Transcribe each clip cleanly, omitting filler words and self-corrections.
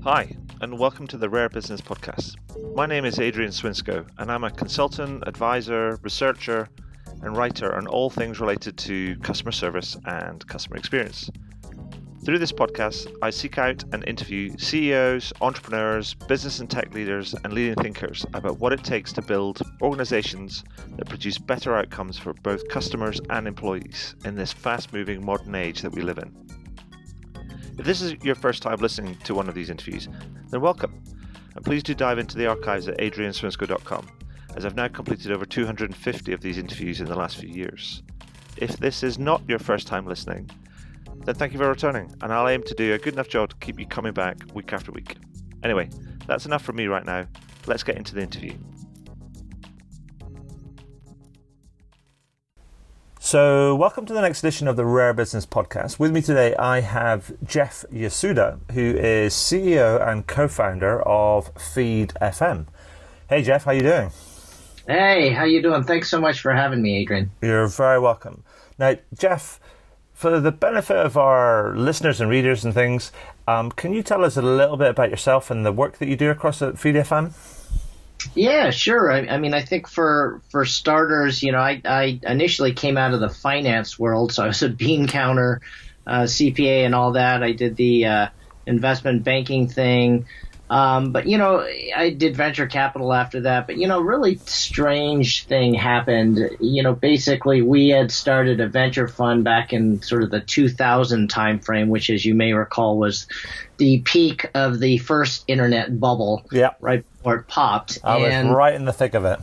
Hi, and welcome to the Rare Business Podcast. My name is Adrian Swinsko, and I'm a consultant, advisor, researcher, and writer on all things related to customer service and customer experience. Through this podcast, I seek out and interview CEOs, entrepreneurs, business and tech leaders, and leading thinkers about what it takes to build organizations that produce better outcomes for both customers and employees in this fast-moving modern age that we live in. If this is your first time listening to one of these interviews, then welcome, and please do dive into the archives at adrianswinsco.com, as I've now completed over 250 of these interviews in the last few years. If this is not your first time listening, then thank you for returning, and I'll aim to do a good enough job to keep you coming back week after week. Anyway, that's enough from me right now. Let's get into the interview. So, welcome to the next edition of the Rare Business Podcast. With me today, I have Jeff Yasuda, who is CEO and co-founder of Feed FM. Hey, Jeff, how you doing? Hey, how you doing? Thanks so much for having me, Adrian. You're very welcome. Now, Jeff, for the benefit of our listeners and readers and things, can you tell us a little bit about yourself and the work that you do across at Feed FM? Yeah, sure. I mean, I think for starters, I initially came out of the finance world, so I was a bean counter, CPA and all that. I did the investment banking thing. But, I did venture capital after that. But, really strange thing happened. Basically we had started a venture fund back in sort of the 2000 timeframe, which, as you may recall, was the peak of the first internet bubble. Yeah. Right before it popped. I was right in the thick of it.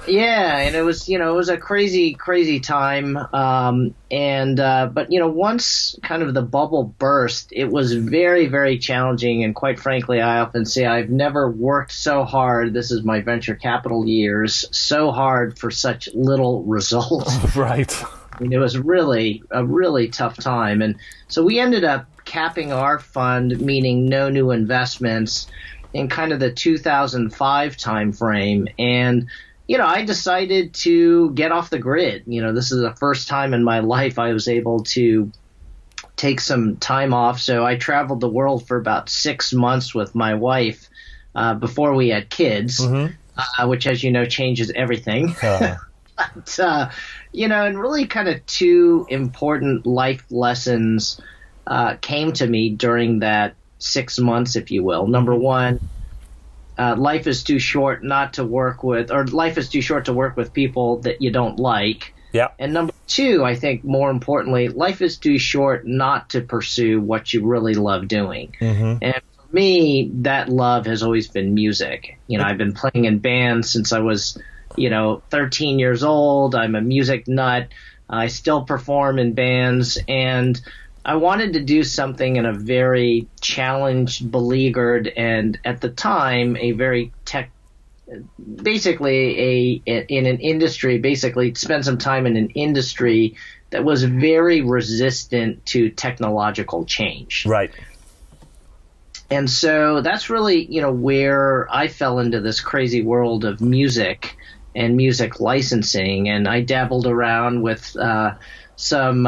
Yeah, and it was, it was a crazy time. But once kind of the bubble burst, it was very, very challenging. And quite frankly, I often say I've never worked so hard. This is my venture capital years, so hard for such little results. Right. I mean, it was really a really tough time. And so we ended up capping our fund, meaning no new investments, in kind of the 2005 timeframe. And I decided to get off the grid. This is the first time in my life I was able to take some time off. So I traveled the world for about 6 months with my wife before we had kids, which, as you know, changes everything. But, and really kind of two important life lessons came to me during that 6 months, if you will. Number one, life is too short not to work with, or life is too short to work with people that you don't like. Yeah. And number two, I think more importantly, life is too short not to pursue what you really love doing. And for me, that love has always been music. I've been playing in bands since I was, 13 years old. I'm a music nut. I still perform in bands, and I wanted to do something in a very challenged, beleaguered, and at the time, a very basically in an industry, basically spend some time in an industry that was very resistant to technological change. Right. And so that's really, where I fell into this crazy world of music and music licensing. And I dabbled around with some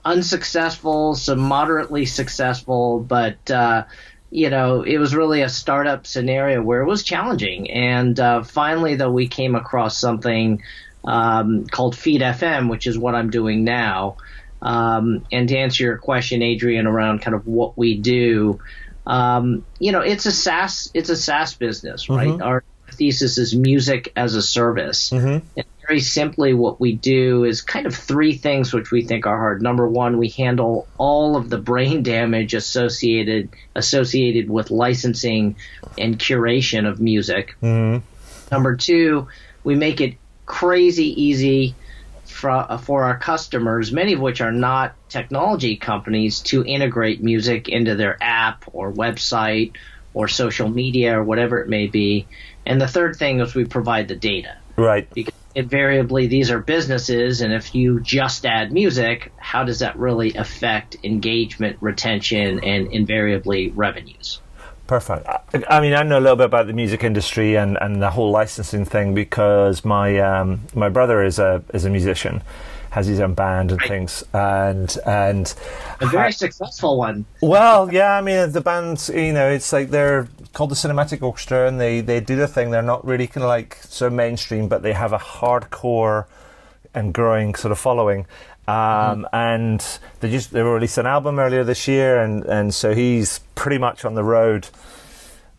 unsuccessful, some moderately successful, but, it was really a startup scenario where it was challenging. And finally, though, we came across something called Feed FM, which is what I'm doing now. And to answer your question, Adrian, around kind of what we do, it's a SaaS business, right? Our thesis is music as a service. And very simply, what we do is kind of three things which we think are hard. Number one, we handle all of the brain damage associated with licensing and curation of music. Number two, we make it crazy easy for our customers, many of which are not technology companies, to integrate music into their app or website or social media or whatever it may be. And the third thing is we provide the data. Right. Because invariably these are businesses, and if you just add music, how does that really affect engagement, retention, and invariably revenues? Perfect. I mean, I know a little bit about the music industry and the whole licensing thing because my brother is a musician. has his own band and things, and a very successful one. Well, yeah, I mean, the band's, it's like they're called the Cinematic Orchestra, and they do their thing. They're not really kind of like so mainstream, but they have a hardcore and growing sort of following. And they released an album earlier this year, and so he's pretty much on the road,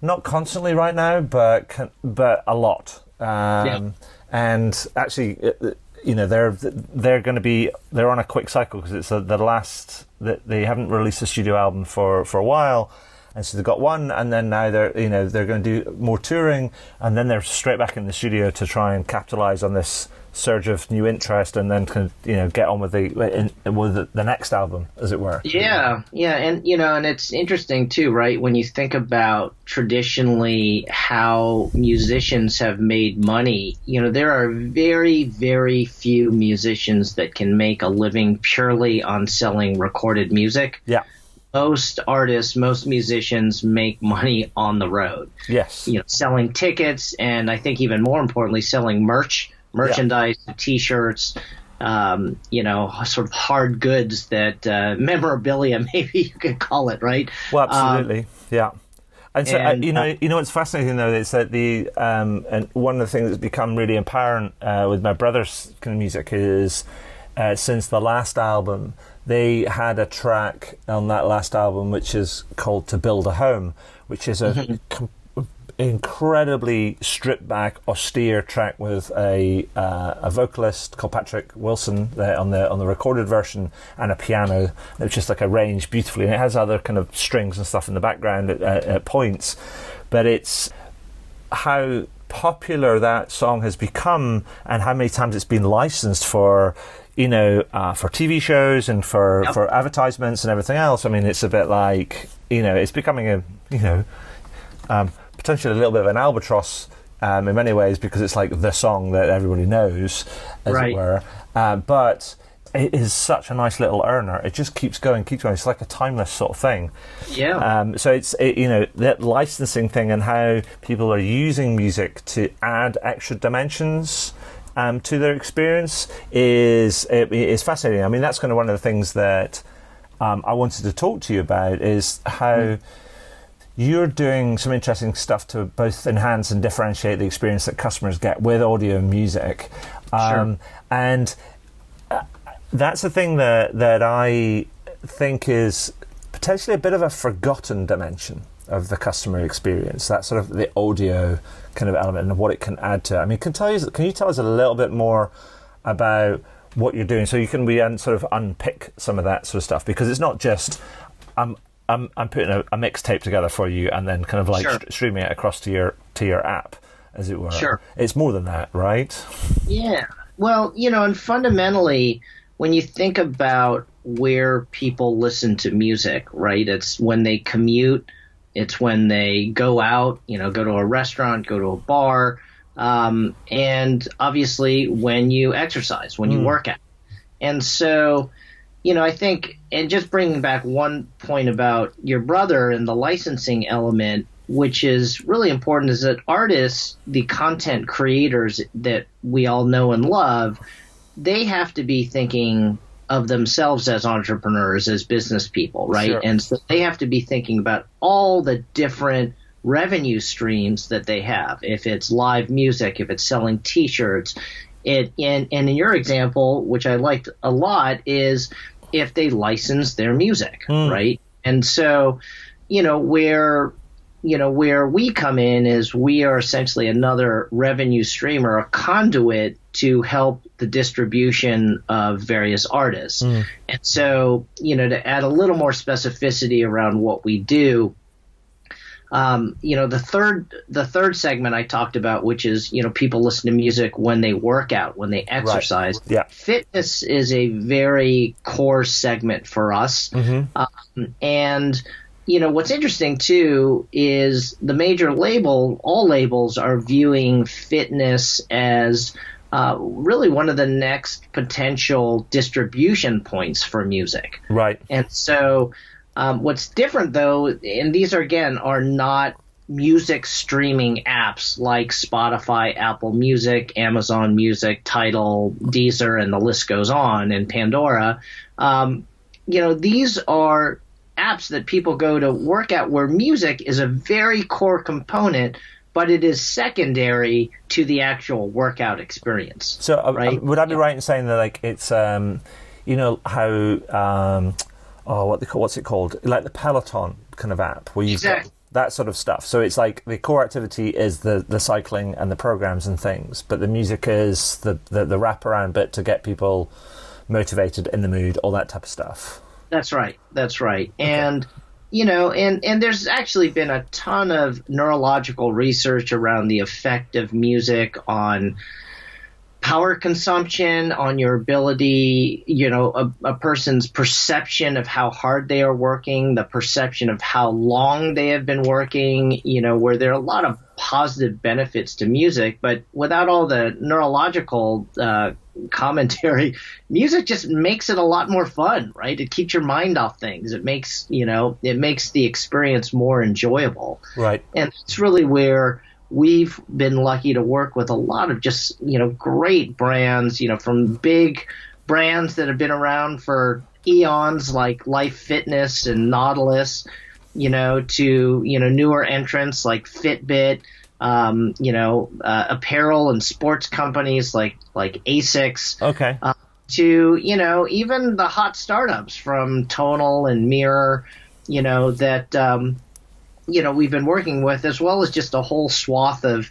not constantly right now, but a lot. And actually, they're on a quick cycle because it's the last that they haven't released a studio album for a while. And so they've got one, and then now they're going to do more touring, and then they're straight back in the studio to try and capitalize on this surge of new interest, and then get on with the next album, as it were. Yeah, and and it's interesting too, right? When you think about traditionally how musicians have made money, there are very, very few musicians that can make a living purely on selling recorded music. Yeah. Most artists, most musicians make money on the road. Yes. Selling tickets, and I think even more importantly, selling merchandise, T-shirts, sort of hard goods that memorabilia, maybe you could call it, right? Well, absolutely, yeah. And so, what's fascinating though is that and one of the things that's become really apparent with my brother's kind of music is since the last album, they had a track on that last album which is called "To Build a Home," which is a incredibly stripped back, austere track with a vocalist called Patrick Wilson on the recorded version, and a piano that's just like arranged beautifully, and it has other kind of strings and stuff in the background at points. But it's how popular that song has become, and how many times it's been licensed for TV shows and for advertisements and everything else. I mean, it's a bit like, it's becoming potentially a little bit of an albatross in many ways, because it's like the song that everybody knows, as it were. But it is such a nice little earner. It just keeps going. It's like a timeless sort of thing. Yeah. So it's that licensing thing and how people are using music to add extra dimensions to their experience is fascinating. I mean, that's kind of one of the things that I wanted to talk to you about, is how you're doing some interesting stuff to both enhance and differentiate the experience that customers get with audio and music. Sure. And that's the thing that I think is potentially a bit of a forgotten dimension of the customer experience, that sort of the audio kind of element and what it can add to it. I mean, can you tell us a little bit more about what you're doing, so you can sort of unpick some of that sort of stuff, because it's not just I'm putting a mixtape together for you and then kind of like streaming it across to your app, as it were. Sure. It's more than that, right? Yeah. Well, and fundamentally, when you think about where people listen to music, right? It's when they commute. It's when they go out, go to a restaurant, go to a bar, and obviously when you exercise, when you work out. And so, I think, and just bringing back one point about your brother and the licensing element, which is really important, is that artists, the content creators that we all know and love, they have to be thinking of themselves as entrepreneurs, as business people, right? Sure. And so they have to be thinking about all the different revenue streams that they have. If it's live music, if it's selling T-shirts, and in your example, which I liked a lot, is if they license their music, right? And so, where we come in is we are essentially another revenue stream or a conduit to help the distribution of various artists. And so, to add a little more specificity around what we do, the third segment I talked about, which is, people listen to music when they work out, when they exercise. Right. Yeah. Fitness is a very core segment for us. And what's interesting too is the major all labels are viewing fitness as really one of the next potential distribution points for music. Right. And so what's different though, and these are not music streaming apps like Spotify, Apple Music, Amazon Music, Tidal, Deezer, and the list goes on, and Pandora, these are apps that people go to work at where music is a very core component, but it is secondary to the actual workout experience. So right? Would I be right in saying that, like, it's, how, what's it called? Like the Peloton kind of app where you've got that sort of stuff. So it's like the core activity is the cycling and the programs and things, but the music is the wraparound bit to get people motivated, in the mood, all that type of stuff. That's right. Okay. And, and there's actually been a ton of neurological research around the effect of music on power consumption, on your ability, a person's perception of how hard they are working, the perception of how long they have been working, where there are a lot of positive benefits to music, but without all the neurological commentary, music just makes it a lot more fun, right? It keeps your mind off things. It makes the experience more enjoyable. Right. And it's really where we've been lucky to work with a lot of just, great brands, from big brands that have been around for eons like Life Fitness and Nautilus, to, newer entrants like Fitbit, apparel and sports companies like ASICS. Okay. To, even the hot startups from Tonal and Mirror, that, we've been working with, as well as just a whole swath of,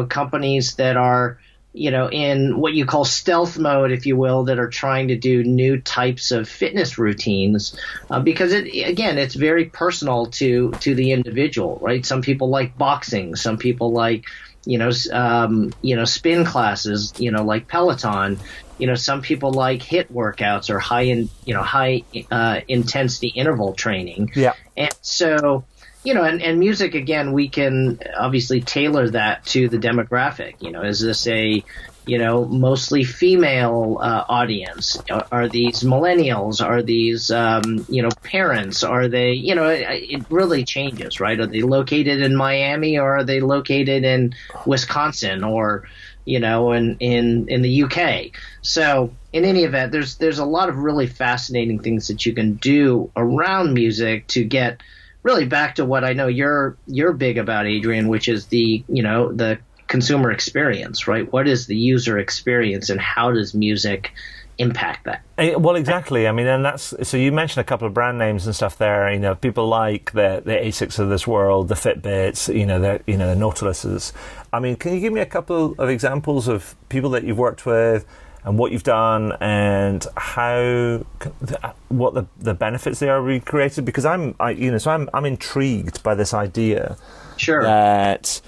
companies that are, in what you call stealth mode, if you will, that are trying to do new types of fitness routines, because it's very personal to the individual, right? Some people like boxing, some people like, spin classes, like Peloton, some people like HIIT workouts or high intensity interval training. Yeah. And so, and music, again, we can obviously tailor that to the demographic. Is this a, mostly female audience? Are these millennials? Are these, parents? Are they, it really changes, right? Are they located in Miami, or are they located in Wisconsin, or, in the UK? So in any event, there's a lot of really fascinating things that you can do around music to get really back to what I know you're big about, Adrian, which is the consumer experience, right? What is the user experience, and how does music impact that? Well, exactly. I mean, and that's, so you mentioned a couple of brand names and stuff there. People like the ASICs of this world, the Fitbits, the Nautiluses. I mean, can you give me a couple of examples of people that you've worked with, and what you've done, and what the benefits they are recreated? Because I'm intrigued by this idea. Sure. That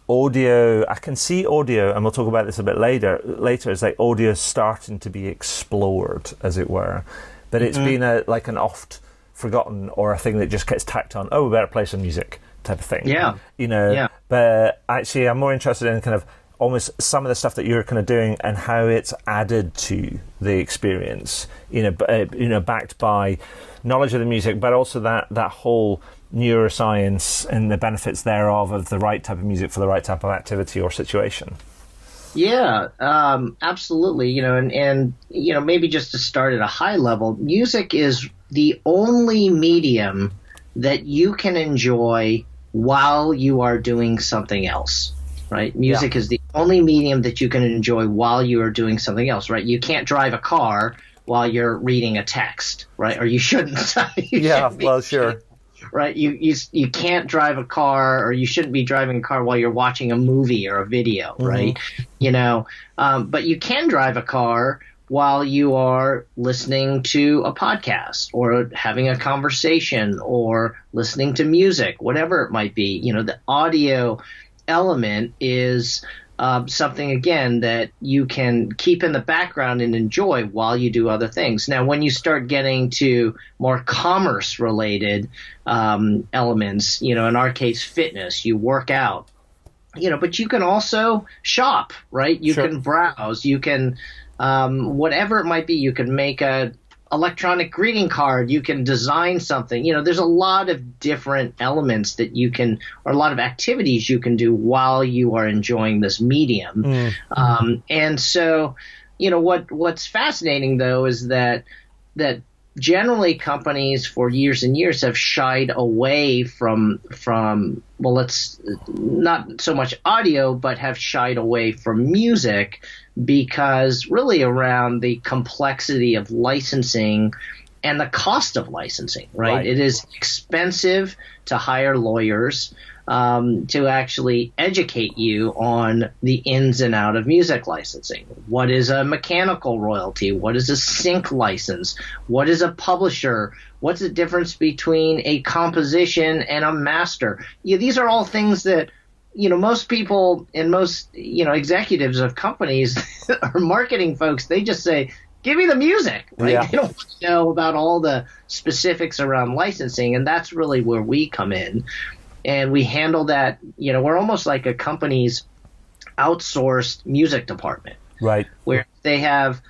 audio, I can see audio, and we'll talk about this a bit later. It's like audio starting to be explored, as it were, but it's been an oft forgotten, or a thing that just gets tacked on. Oh, we better play some music type of thing. Yeah. Yeah. But actually, I'm more interested in kind of almost some of the stuff that you're kind of doing, and how it's added to the experience, backed by knowledge of the music, but also that whole neuroscience and the benefits thereof of the right type of music for the right type of activity or situation. Yeah, absolutely. And maybe just to start at a high level, music is the only medium that you can enjoy while you are doing something else. Right? Music is the only medium that you can enjoy while you are doing something else, right? You can't drive a car while you're reading a text, right? Or you shouldn't. Sure. Right? You can't drive a car, or you shouldn't be driving a car while you're watching a movie or a video, right? But you can drive a car while you are listening to a podcast, or having a conversation, or listening to music, whatever it might be. The audio element is something, again, that you can keep in the background and enjoy while you do other things. Now, when you start getting to more commerce-related elements, in our case, fitness, you work out, but you can also shop, right? You can browse, you can whatever it might be. You can make a electronic greeting card. You can design something. There's a lot of different elements that you can, or a lot of activities you can do while you are enjoying this medium. And so, what's fascinating though is that generally companies for years and years have shied away from well, let's not so much audio, but have shied away from music because really around the complexity of licensing and the cost of licensing, right? It is expensive to hire lawyers to actually educate you on the ins and out of music licensing. What is a mechanical royalty? What is a sync license? What is a publisher? What's the difference between a composition and a master? These are all things that most people and most executives of companies or marketing folks, they just say, give me the music, right? Yeah. They don't know about all the specifics around licensing, and that's really where we come in. And we handle that, we're almost like a company's outsourced music department. Right. Where they have,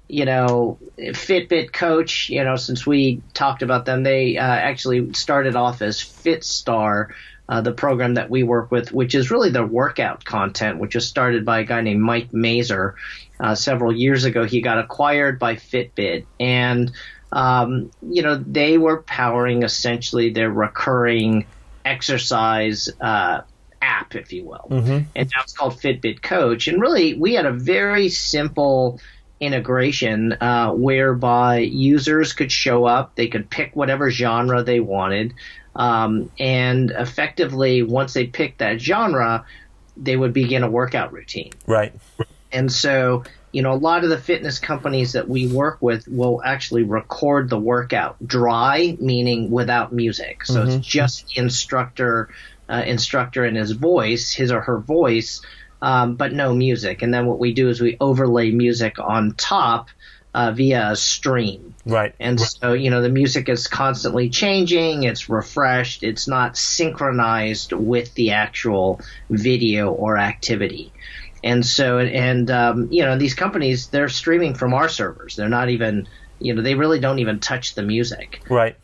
Fitbit Coach, since we talked about them, they actually started off as FitStar, the program that we work with, which is really the workout content, which was started by a guy named Mike Mazer several years ago. He got acquired by Fitbit, and, they were powering essentially their recurring exercise app, if you will. And now it's called Fitbit Coach. And really, we had a very simple integration whereby users could show up, they could pick whatever genre they wanted, and effectively, once they picked that genre, they would begin a workout routine. Right. And so, a lot of the fitness companies that we work with will actually record the workout dry, meaning without music. So it's just the instructor and his voice, his or her voice, but no music. And then what we do is we overlay music on top via a stream. Right. And so, the music is constantly changing. It's refreshed. It's not synchronized with the actual video or activity. And so, these companies, they're streaming from our servers. They're not even, they really don't even touch the music. Right.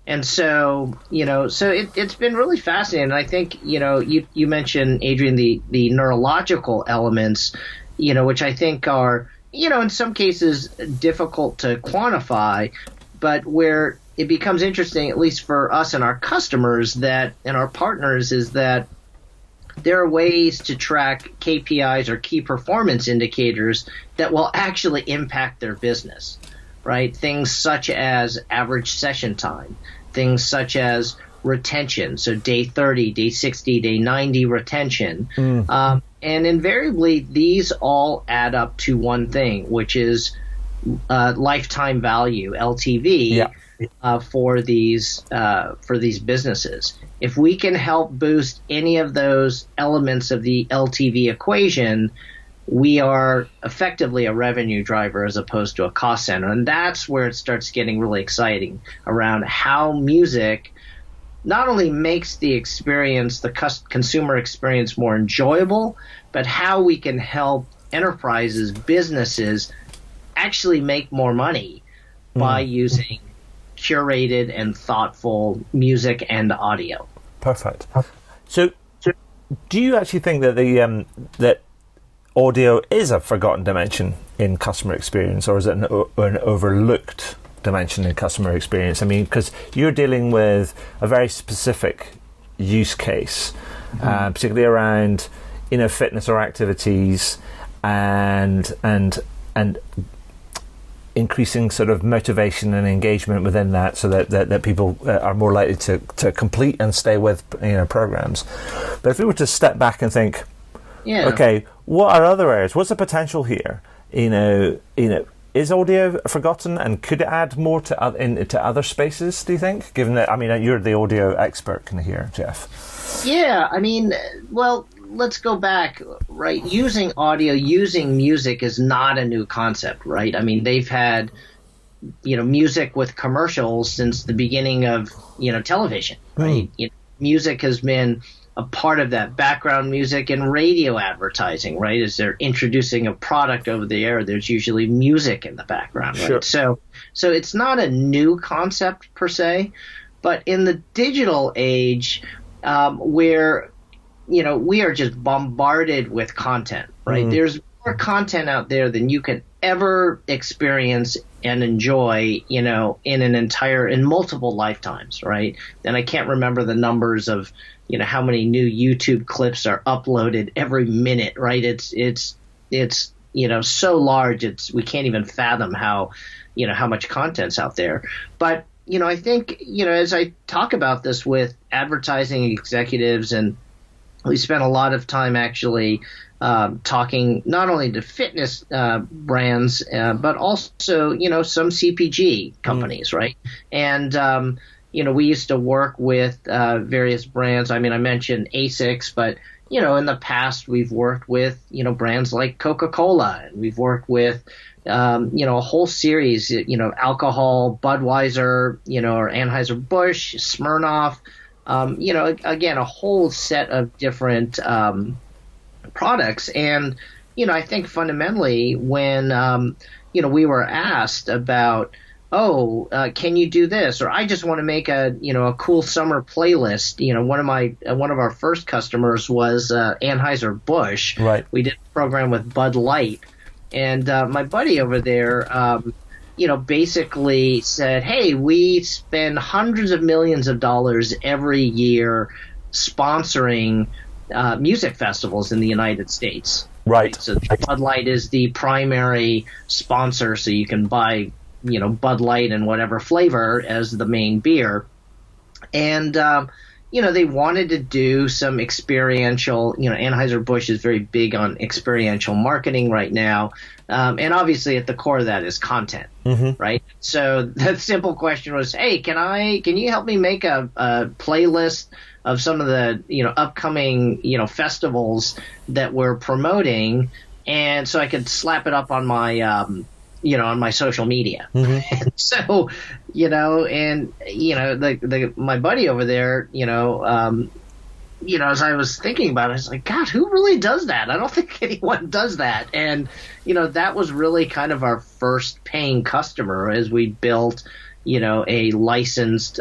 And so, it's been really fascinating. And I think, you mentioned, Adrian, the neurological elements, which I think are, in some cases difficult to quantify, but where it becomes interesting, at least for us and our customers and our partners, is that there are ways to track KPIs or key performance indicators that will actually impact their business, right? Things such as average session time, things such as retention, so day 30, day 60, day 90 retention. And invariably, these all add up to one thing, which is lifetime value, LTV, for these businesses. If we can help boost any of those elements of the LTV equation, we are effectively a revenue driver as opposed to a cost center. And that's where it starts getting really exciting around how music not only makes the experience, the consumer experience, more enjoyable, but how we can help enterprises, businesses actually make more money by using curated and thoughtful music and audio. Perfect. So do you actually think that that audio is a forgotten dimension in customer experience, or is it an overlooked dimension in customer experience? I mean, because you're dealing with a very specific use case, particularly around fitness or activities and increasing sort of motivation and engagement within that, so that people are more likely to complete and stay with programs. But if we were to step back and think, okay, what are other areas? What's the potential here? Is audio forgotten, and could it add more to other spaces, do you think? Given that, I mean, you're the audio expert kind of here, Jeff. Yeah, I mean, well, let's go back, right? Using audio, using music is not a new concept, right? I mean, they've had, music with commercials since the beginning of, television, right? Music has been a part of that background music in radio advertising, right? As they're introducing a product over the air, there's usually music in the background, right? Sure. So it's not a new concept per se, but in the digital age, where we are just bombarded with content, right? There's more content out there than you can ever experience and enjoy, in multiple lifetimes, right? And I can't remember the numbers of, how many new YouTube clips are uploaded every minute, right? It's so large, we can't even fathom how much content's out there. But, I think, as I talk about this with advertising executives, and we spent a lot of time actually talking not only to fitness brands, but also, some CPG companies, right? And, we used to work with various brands. I mean, I mentioned ASICS, but, in the past we've worked with, brands like Coca-Cola, and we've worked with, a whole series, alcohol, Budweiser, or Anheuser-Busch, Smirnoff, again, a whole set of different products. And, I think fundamentally when, we were asked about, can you do this? Or I just want to make a cool summer playlist. One of our first customers was Anheuser-Busch. Right. We did a program with Bud Light. And my buddy over there, basically said, hey, we spend hundreds of millions of dollars every year sponsoring music festivals in the United States. Right. So Bud Light is the primary sponsor, so you can buy, Bud Light in whatever flavor as the main beer. And, they wanted to do some experiential, Anheuser-Busch is very big on experiential marketing right now. And obviously at the core of that is content, right? So the simple question was, hey, can you help me make a playlist of some of the, upcoming, festivals that we're promoting, and so I could slap it up on my, on my social media. And so, my buddy over there, as I was thinking about it, I was like, God, who really does that? I don't think anyone does that. And, that was really kind of our first paying customer as we built, a licensed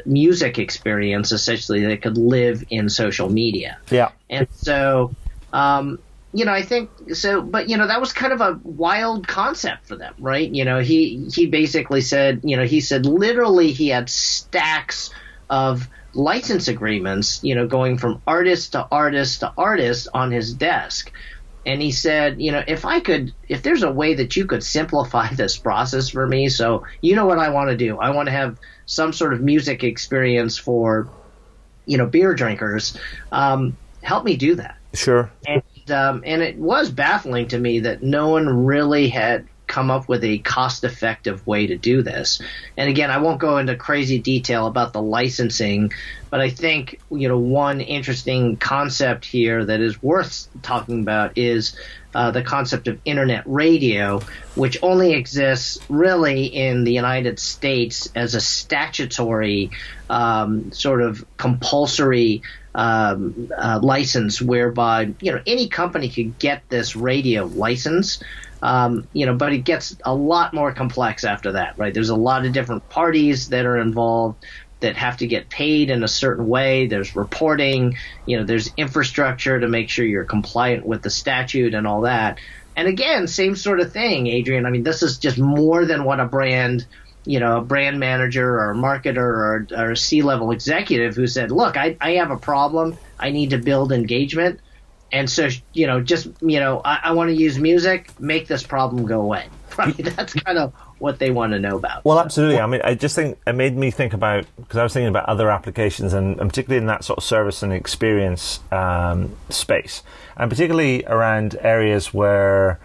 music experience, essentially, that could live in social media. Yeah. And so, I think so, but, that was kind of a wild concept for them, right? He basically said, he said literally he had stacks of license agreements, going from artist to artist to artist on his desk. And he said, if there's a way that you could simplify this process for me. So, what I want to do? I want to have some sort of music experience for, beer drinkers. Help me do that. Sure. And it was baffling to me that no one really had come up with a cost-effective way to do this. And again, I won't go into crazy detail about the licensing, but I think, one interesting concept here that is worth talking about is the concept of internet radio, which only exists really in the United States as a statutory sort of compulsory license, whereby any company could get this radio license, but it gets a lot more complex after that, right? There's a lot of different parties that are involved that have to get paid in a certain way. There's reporting, there's infrastructure to make sure you're compliant with the statute and all that. And again, same sort of thing, Adrian. I mean, this is just more than what a brand manager or a marketer or a C-level executive who said, look, I have a problem. I need to build engagement. And so, I want to use music, make this problem go away. Right? That's kind of what they want to know about. Well, absolutely. I mean, I just think it made me think about, because I was thinking about other applications, and particularly in that sort of service and experience space, and particularly around areas where,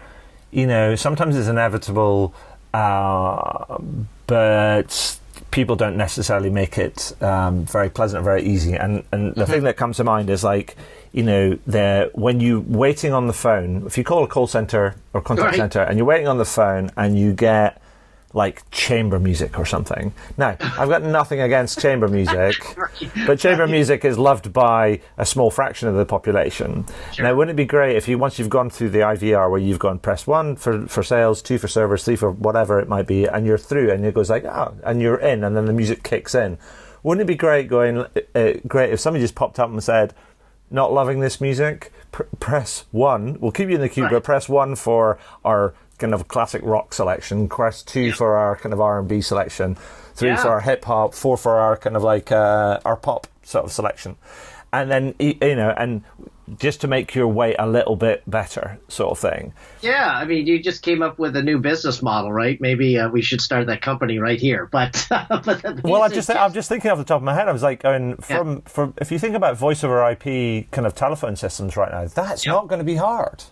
sometimes it's inevitable, but people don't necessarily make it very pleasant or very easy. And the thing that comes to mind is like, when you're waiting on the phone, if you call a call center or contact center and you're waiting on the phone and you get like chamber music or something. Now, I've got nothing against chamber music, but chamber music is loved by a small fraction of the population. Sure. Now, wouldn't it be great if once you've gone through the IVR, where you've gone press 1 for sales, 2 for servers, 3 for whatever it might be, and you're through, and it goes like, and you're in, and then the music kicks in. Wouldn't it be great great if somebody just popped up and said, not loving this music, press 1. We'll keep you in the queue, but press 1 for our kind of classic rock selection, press 2 for our kind of R&B selection, 3 for our hip hop, 4 for our kind of like our pop sort of selection, and then and just to make your way a little bit better, sort of thing. Yeah, I mean, you just came up with a new business model, right? Maybe we should start that company right here. But well, I'm just thinking off the top of my head. I was like, if you think about voice over IP kind of telephone systems right now, that's not going to be hard.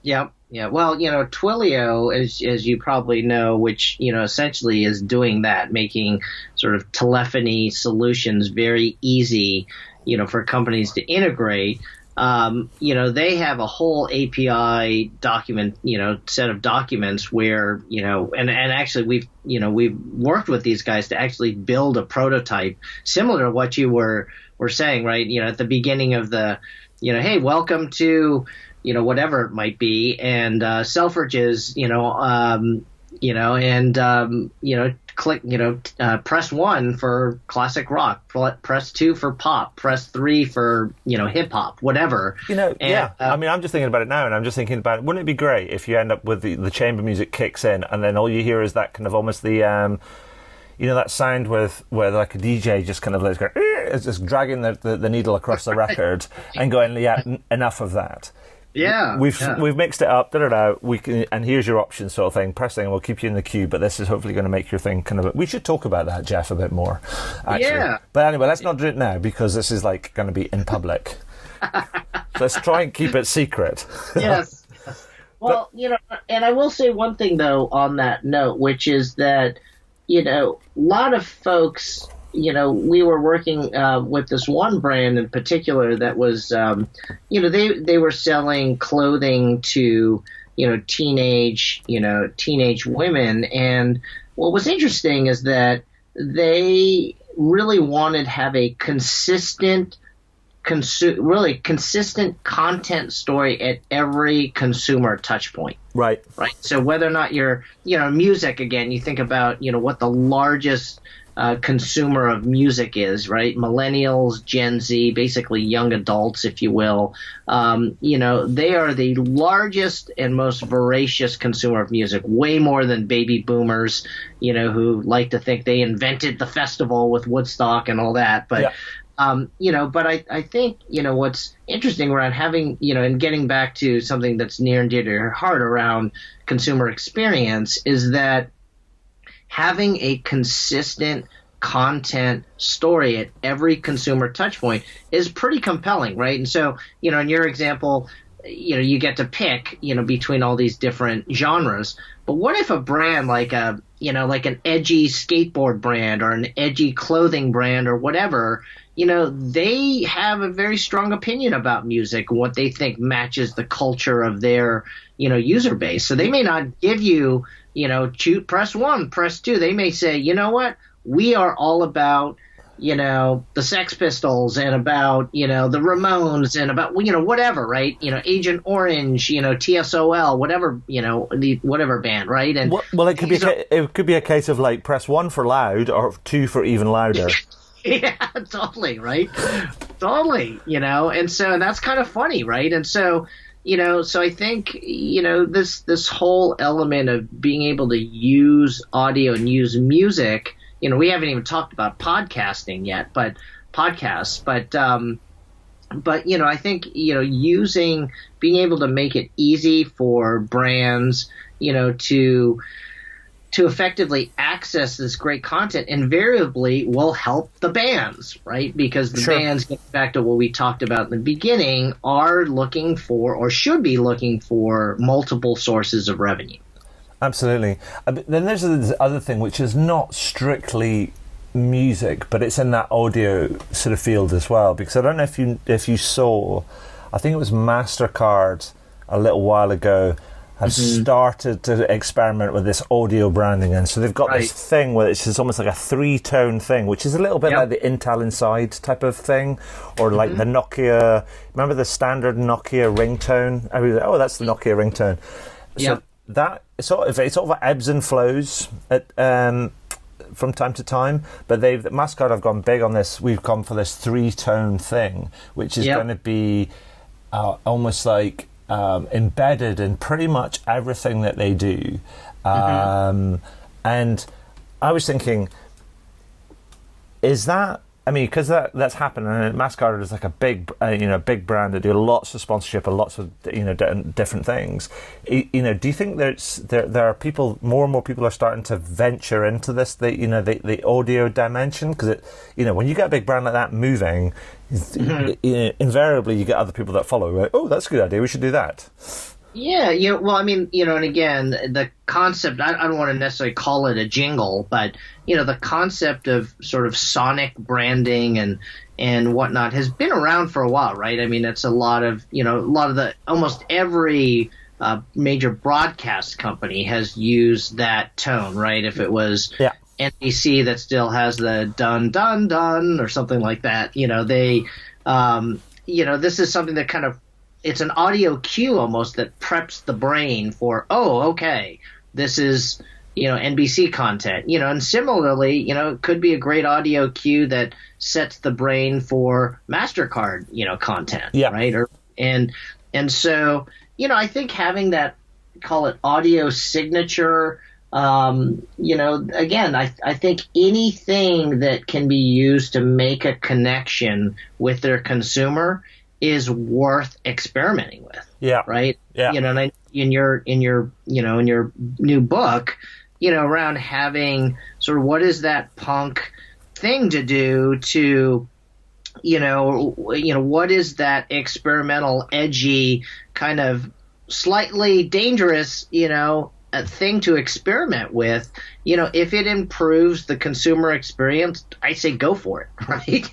Yeah. Yeah, well, Twilio, as you probably know, which, essentially is doing that, making sort of telephony solutions very easy, for companies to integrate. They have a whole API document, set of documents where, and actually we've worked with these guys to actually build a prototype similar to what you were saying, right? At the beginning of the, hey, welcome to, whatever it might be, and Selfridges, click, press 1 for classic rock, press 2 for pop, press 3 for, hip hop, whatever. I mean, I'm just thinking about it now, and I'm just thinking about, wouldn't it be great if you end up with the chamber music kicks in, and then all you hear is that kind of almost the, that sound where like a DJ just kind of like it's just dragging the needle across the record and going, enough of that. Yeah, we've mixed it up. We can, and here's your option, sort of thing. Pressing, and we'll keep you in the queue. But this is hopefully going to make your thing kind of. We should talk about that, Jeff, a bit more. Actually. Yeah. But anyway, let's not do it now because this is like going to be in public. So let's try and keep it secret. Yes. Well, and I will say one thing though on that note, which is that a lot of folks. We were working with this one brand in particular that was, they were selling clothing to, teenage women. And what was interesting is that they really wanted to have a consistent content story at every consumer touch point. Right. So whether or not you're, music, again, you think about, what the largest consumer of music is, right? Millennials, Gen Z, basically young adults, if you will. They are the largest and most voracious consumer of music, way more than baby boomers, who like to think they invented the festival with Woodstock and all that. But, but I think, what's interesting around having, and getting back to something that's near and dear to your heart around consumer experience is that having a consistent content story at every consumer touch point is pretty compelling, right? And so, in your example, you get to pick, between all these different genres. But what if a brand like an edgy skateboard brand or an edgy clothing brand or whatever, they have a very strong opinion about music, what they think matches the culture of their, user base. So they may not give you, press 1, press 2. They may say, you know what, we are all about, the Sex Pistols and about, the Ramones and about, whatever, right? Agent Orange, TSOL, whatever, whatever band, right? And it could be a case of like press 1 for loud or 2 for even louder. Yeah, totally, right? Totally, and so that's kind of funny, right? And so, so I think, this whole element of being able to use audio and use music, we haven't even talked about podcasting yet, but podcasts, but I think, being able to make it easy for brands, to effectively access this great content invariably will help the bands, right? Because the bands, getting back to what we talked about in the beginning, are looking for or should be looking for multiple sources of revenue. Absolutely. Then there's this other thing, which is not strictly music, but it's in that audio sort of field as well. Because I don't know if you saw, I think it was MasterCard a little while ago, have started to experiment with this audio branding, and so they've got this thing where it's almost like a 3-tone thing, which is a little bit like the Intel Inside type of thing, or like the Nokia. Remember the standard Nokia ringtone? I mean, oh, that's the Nokia ringtone. So that it sort of ebbs and flows at, from time to time, but Mascot have gone big on this. We've gone for this 3-tone thing, which is going to be almost like embedded in pretty much everything that they do. And I was thinking, is that, I mean, because that's happened, and Mascot is like a big, big brand that do lots of sponsorship and lots of, different things. Do you think there are people, more and more people are starting to venture into this, the audio dimension? Because when you get a big brand like that moving, invariably you get other people that follow. Right? Oh, that's a good idea. We should do that. Yeah, well, I mean, and again, the concept, I don't want to necessarily call it a jingle, but, the concept of sort of sonic branding and whatnot has been around for a while, right? I mean, it's a lot of almost every major broadcast company has used that tone, right? If it was NBC that still has the dun, dun, dun or something like that, this is something that kind of, it's an audio cue almost that preps the brain for, oh, okay, this is, NBC content, and similarly, it could be a great audio cue that sets the brain for MasterCard, content, right? And so, I think having that, call it audio signature, again, I think anything that can be used to make a connection with their consumer is worth experimenting with. Yeah. Right. Yeah. And in your new book, around having sort of what is that punk thing to do to, what is that experimental, edgy, kind of slightly dangerous, a thing to experiment with, if it improves the consumer experience, I say go for it, right?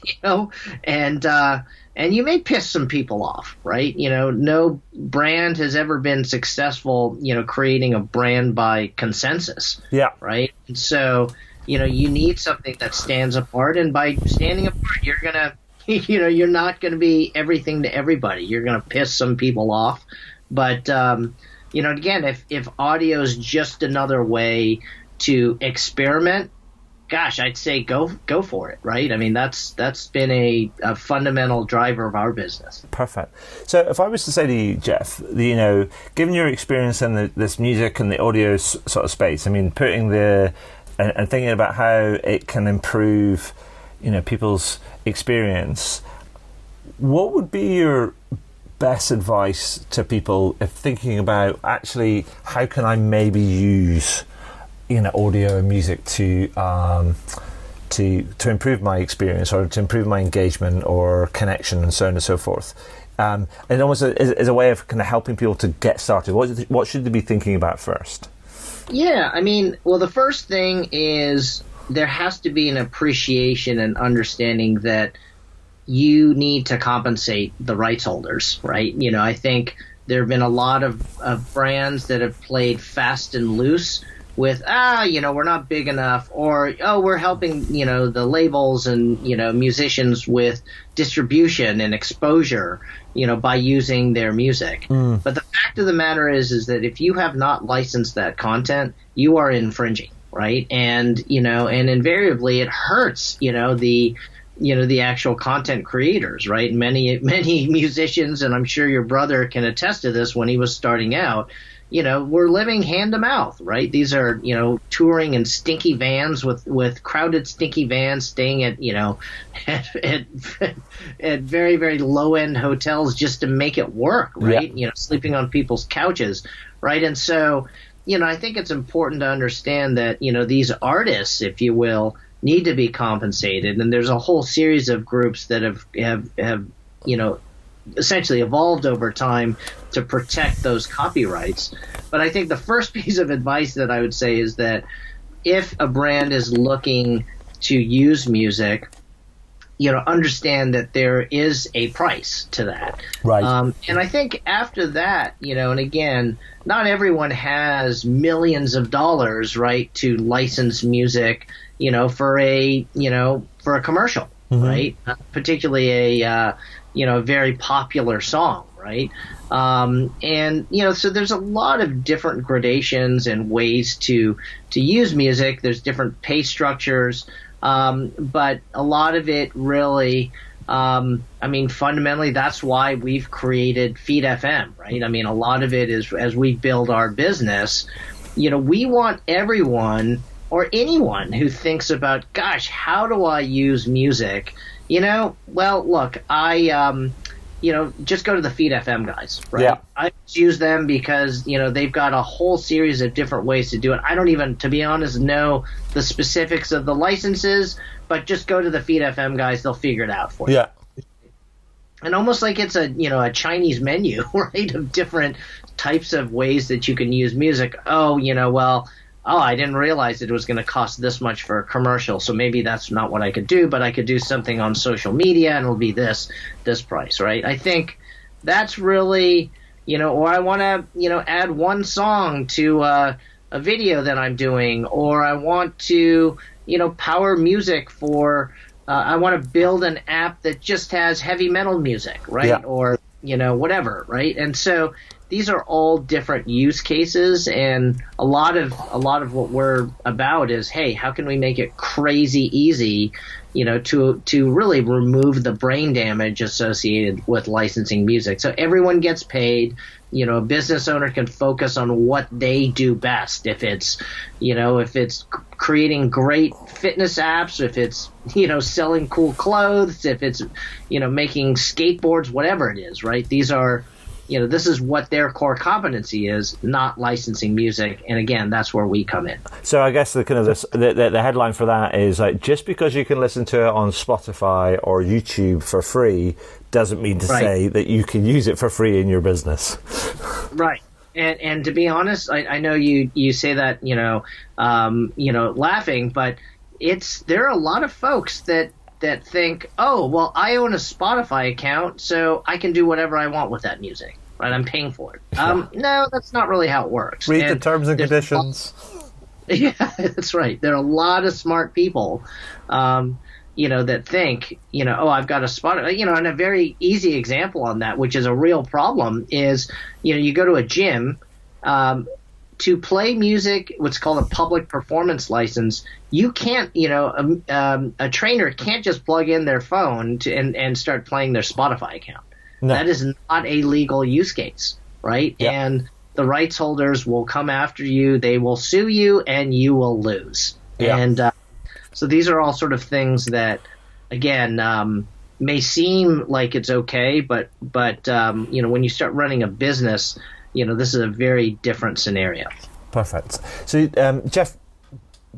And you may piss some people off, right? No brand has ever been successful, creating a brand by consensus. Yeah. Right. And so, you need something that stands apart, and by standing apart, you're going to, you're not going to be everything to everybody. You're going to piss some people off. But, again, if audio is just another way to experiment, gosh, I'd say go for it, right? I mean, that's been a fundamental driver of our business. Perfect. So if I was to say to you, Jeff, given your experience in this music and the audio sort of space, I mean, putting and thinking about how it can improve, people's experience, what would be your best advice to people if thinking about actually how can I maybe use audio and music to improve my experience or to improve my engagement or connection and so on and so forth, and almost as a way of kind of helping people to get started? What should they be thinking about first? Yeah, I mean, well, the first thing is there has to be an appreciation and understanding that you need to compensate the rights holders, right? I think there have been a lot of brands that have played fast and loose with, we're not big enough, or, we're helping, the labels and, musicians with distribution and exposure, by using their music. But the fact of the matter is that if you have not licensed that content, you are infringing, right? And, and invariably it hurts, the actual content creators, right? Many musicians, and I'm sure your brother can attest to this when he was starting out, we're living hand to mouth, right? These are, touring in stinky vans with crowded stinky vans, staying at, at very, very low end hotels just to make it work, right? Yeah. Sleeping on people's couches, right? And so, I think it's important to understand that, these artists, if you will, need to be compensated. And there's a whole series of groups that have essentially evolved over time to protect those copyrights. But I think the first piece of advice that I would say is that if a brand is looking to use music, understand that there is a price to that. Right. And I think after that, and again, not everyone has millions of dollars, right, to license music, for a commercial, right? Particularly a very popular song, right? And so there's a lot of different gradations and ways to use music. There's different pay structures. But a lot of it really, fundamentally, that's why we've created Feed FM, right? I mean, a lot of it is as we build our business, we want everyone or anyone who thinks about, gosh, how do I use music? Well, look, just go to the Feed FM guys, right? Yeah. I use them because, they've got a whole series of different ways to do it. I don't even, to be honest, know the specifics of the licenses, but just go to the Feed FM guys. They'll figure it out for you. Yeah. And almost like it's a Chinese menu, right, of different types of ways that you can use music. I didn't realize it was going to cost this much for a commercial, so maybe that's not what I could do, but I could do something on social media and it'll be this price, right? I think that's really, or I want to, add one song to a video that I'm doing, or I want to, power music for, I want to build an app that just has heavy metal music, right? Yeah. Or, whatever, right? And so these are all different use cases, and a lot of what we're about is, hey, how can we make it crazy easy, to really remove the brain damage associated with licensing music. So everyone gets paid. A business owner can focus on what they do best. If it's, if it's creating great fitness apps, if it's, selling cool clothes, if it's, making skateboards, whatever it is, right? These are, this is what their core competency is, not licensing music. And again, that's where we come in. So I guess the kind of the headline for that is like, just because you can listen to it on Spotify or YouTube for free doesn't mean to say that you can use it for free in your business. Right. And to be honest, I know you say that, laughing, but there are a lot of folks that think, oh, well, I own a Spotify account, so I can do whatever I want with that music, right? I'm paying for it. No, that's not really how it works. Read the terms and conditions. Yeah, that's right. There are a lot of smart people, that think, oh, I've got a Spotify, and a very easy example on that, which is a real problem, is, you go to a gym, to play music, what's called a public performance license, you can't, a trainer can't just plug in their phone and start playing their Spotify account. No. That is not a legal use case, right? Yep. And the rights holders will come after you. They will sue you, and you will lose. Yep. And so these are all sort of things that, again, may seem like it's okay, but when you start running a business, this is a very different scenario. Perfect. So, Jeff,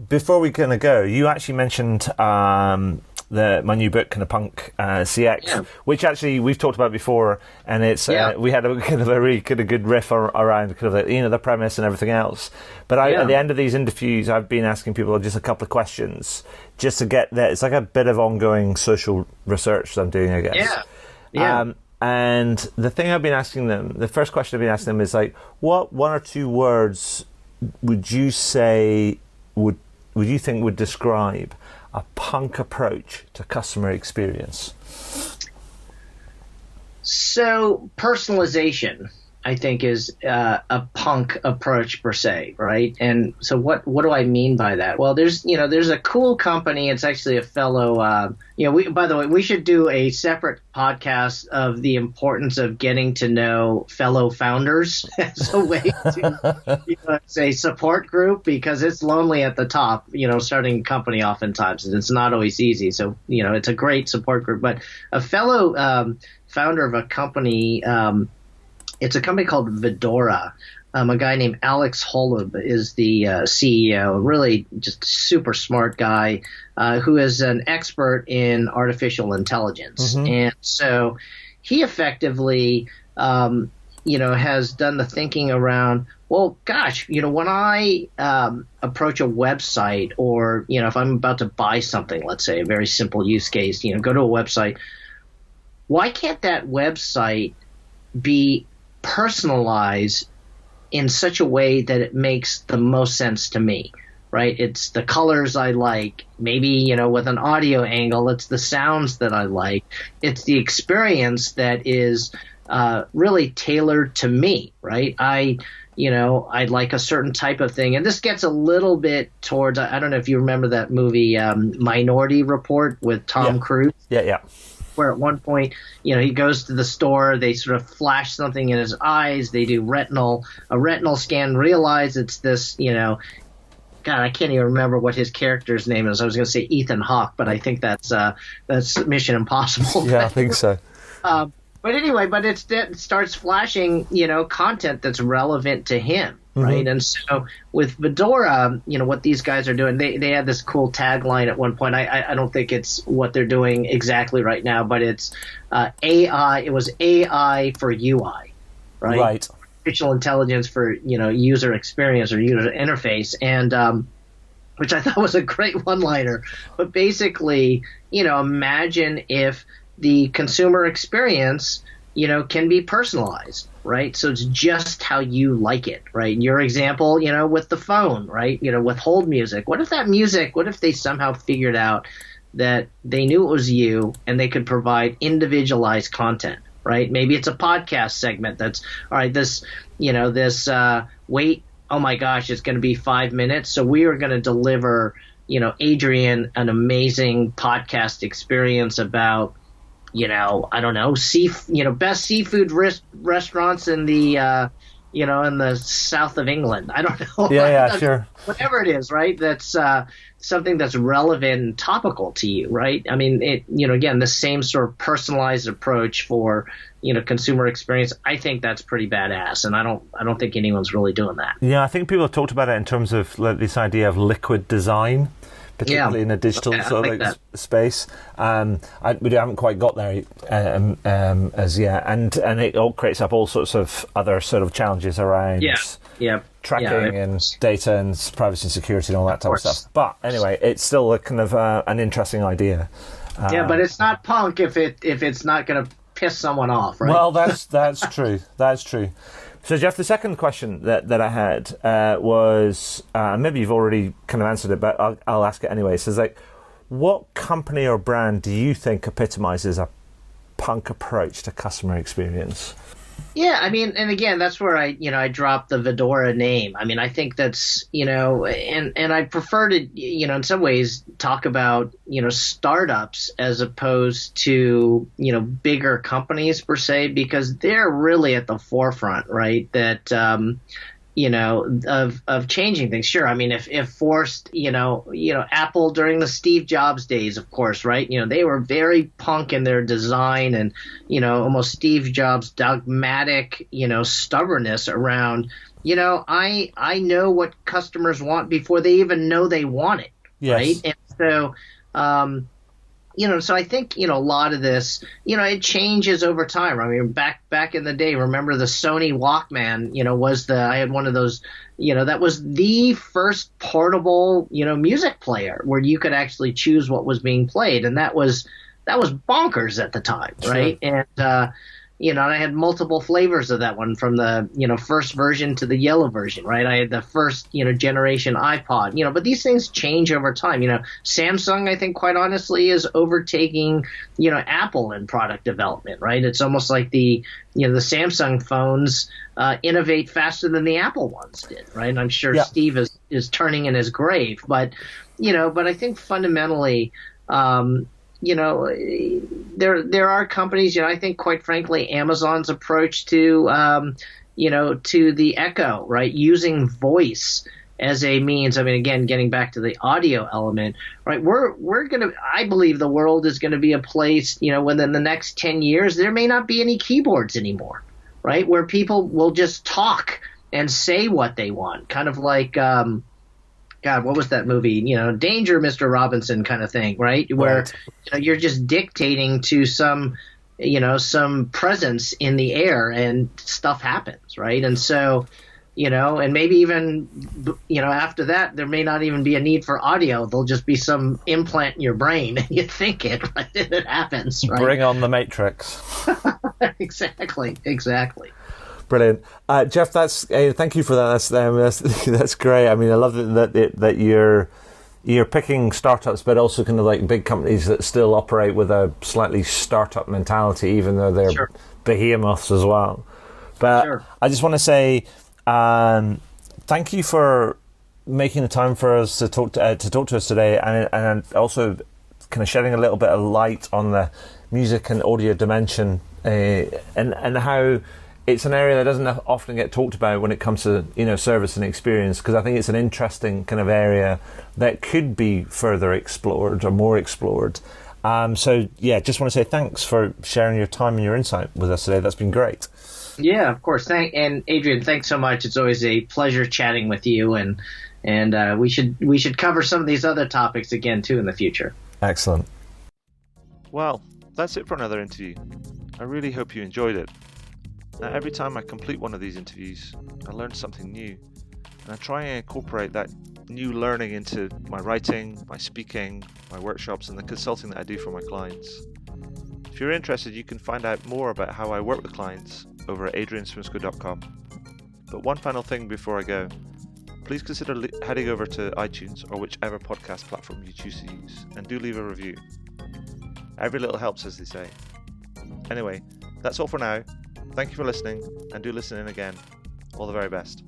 before we kind of go, you actually mentioned my new book, kind of Punk CX, which actually we've talked about before, and it's we had a kind of a really kind of good riff around kind of the premise and everything else. But at the end of these interviews, I've been asking people just a couple of questions just to get that. It's like a bit of ongoing social research that I'm doing, I guess. Yeah. And the thing I've been asking them, the first question I've been asking them is like, what one or two words would you say would you think would describe a punk approach to customer experience? So personalization, I think, is a punk approach per se, right? And so what do I mean by that? Well, there's a cool company. It's actually a fellow. By the way, we should do a separate podcast of the importance of getting to know fellow founders as a way to say support group, because it's lonely at the top. Starting a company oftentimes, and it's not always easy. So it's a great support group. But a fellow founder of a company. It's a company called Vidora. A guy named Alex Holub is the CEO, really just super smart guy who is an expert in artificial intelligence. Mm-hmm. And so he effectively, has done the thinking around Well, gosh, when I approach a website, or, if I'm about to buy something, let's say a very simple use case, go to a website, why can't that website be personalized in such a way that it makes the most sense to me, right? It's the colors I like, maybe, with an audio angle, it's the sounds that I like, it's the experience that is really tailored to me, right? I'd like a certain type of thing. And this gets a little bit towards, I don't know if you remember that movie Minority Report with Tom Cruise. Yeah. Where at one point, he goes to the store, they sort of flash something in his eyes, they do a retinal scan, realize it's this, God, I can't even remember what his character's name is. I was going to say Ethan Hawke, but I think that's Mission Impossible. Yeah, I think so. But anyway, it starts flashing, content that's relevant to him, right? And so with Fedora, what these guys are doing, they had this cool tagline at one point. I don't think it's what they're doing exactly right now, but it's AI. It was AI for UI, right? Right. Artificial intelligence for, user experience or user interface. And which I thought was a great one-liner. But basically, imagine if the consumer experience, can be personalized, right? So it's just how you like it, right? Your example, with the phone, right? With hold music. What if they somehow figured out that they knew it was you and they could provide individualized content, right? Maybe it's a podcast segment that's, all right, this wait, oh my gosh, it's going to be 5 minutes. So we are going to deliver, Adrian, an amazing podcast experience about, I don't know, best seafood restaurants in the, in the south of England. I don't know. Yeah, sure. Whatever it is, right? That's something that's relevant and topical to you, right? I mean, again, the same sort of personalized approach for, consumer experience. I think that's pretty badass, and I don't think anyone's really doing that. Yeah, I think people have talked about it in terms of this idea of liquid design, particularly in a digital space. We haven't quite got there as yet, and it all creates up all sorts of other sort of challenges around tracking and data and privacy and security and all that type of stuff. But anyway, it's still a kind of an interesting idea. But it's not punk if it's not going to piss someone off, right? Well, that's true. That's true. So, Jeff, the second question that I had was, maybe you've already kind of answered it, but I'll ask it anyway. So, what company or brand do you think epitomizes a punk approach to customer experience? Yeah, I mean, and again, that's where I dropped the Fedora name. I mean, I think that's, and I prefer to, in some ways talk about, startups as opposed to, bigger companies per se, because they're really at the forefront, right? That, of changing things. Sure. I mean, if forced, Apple during the Steve Jobs days, of course, right? They were very punk in their design and, almost Steve Jobs dogmatic, stubbornness around, I know what customers want before they even know they want it. Yes. Right. And so, so I think, a lot of this, it changes over time. I mean, back in the day, remember the Sony Walkman, I had one of those, that was the first portable, music player where you could actually choose what was being played. And that was bonkers at the time. Right. Sure. And, and I had multiple flavors of that one, from the, first version to the yellow version, right? I had the first, generation iPod, but these things change over time. Samsung, I think, quite honestly, is overtaking, Apple in product development, right? It's almost like the Samsung phones innovate faster than the Apple ones did, right? And I'm sure Steve is turning in his grave, but I think fundamentally, there are companies, I think, quite frankly, Amazon's approach to, to the Echo, right? Using voice as a means. I mean, again, getting back to the audio element, right? I believe the world is going to be a place, within the next 10 years, there may not be any keyboards anymore, right? Where people will just talk and say what they want, kind of like, God, what was that movie? Danger, Mr. Robinson kind of thing, right? Where you're just dictating to some presence in the air and stuff happens, right? And so, and maybe even, after that, there may not even be a need for audio. There'll just be some implant in your brain, and you think it, right? It happens, right? Bring on the Matrix. Exactly. Brilliant, Jeff. Thank you for that. That's great. I mean, I love that you're picking startups, but also kind of like big companies that still operate with a slightly startup mentality, even though they're behemoths as well. But I just want to say thank you for making the time for us to talk to us today, and also kind of shedding a little bit of light on the music and audio dimension, and how it's an area that doesn't often get talked about when it comes to service and experience, because I think it's an interesting kind of area that could be further explored or more explored. So just want to say thanks for sharing your time and your insight with us today. That's been great. Yeah, of course. And Adrian, thanks so much. It's always a pleasure chatting with you, and we should cover some of these other topics again too in the future. Excellent. Well, that's it for another interview. I really hope you enjoyed it. Now, every time I complete one of these interviews, I learn something new, and I try and incorporate that new learning into my writing, my speaking, my workshops, and the consulting that I do for my clients. If you're interested, you can find out more about how I work with clients over at adrianswinsko.com. But one final thing before I go, please consider heading over to iTunes or whichever podcast platform you choose to use, and do leave a review. Every little helps, as they say. Anyway, that's all for now. Thank you for listening, and do listen in again. All the very best.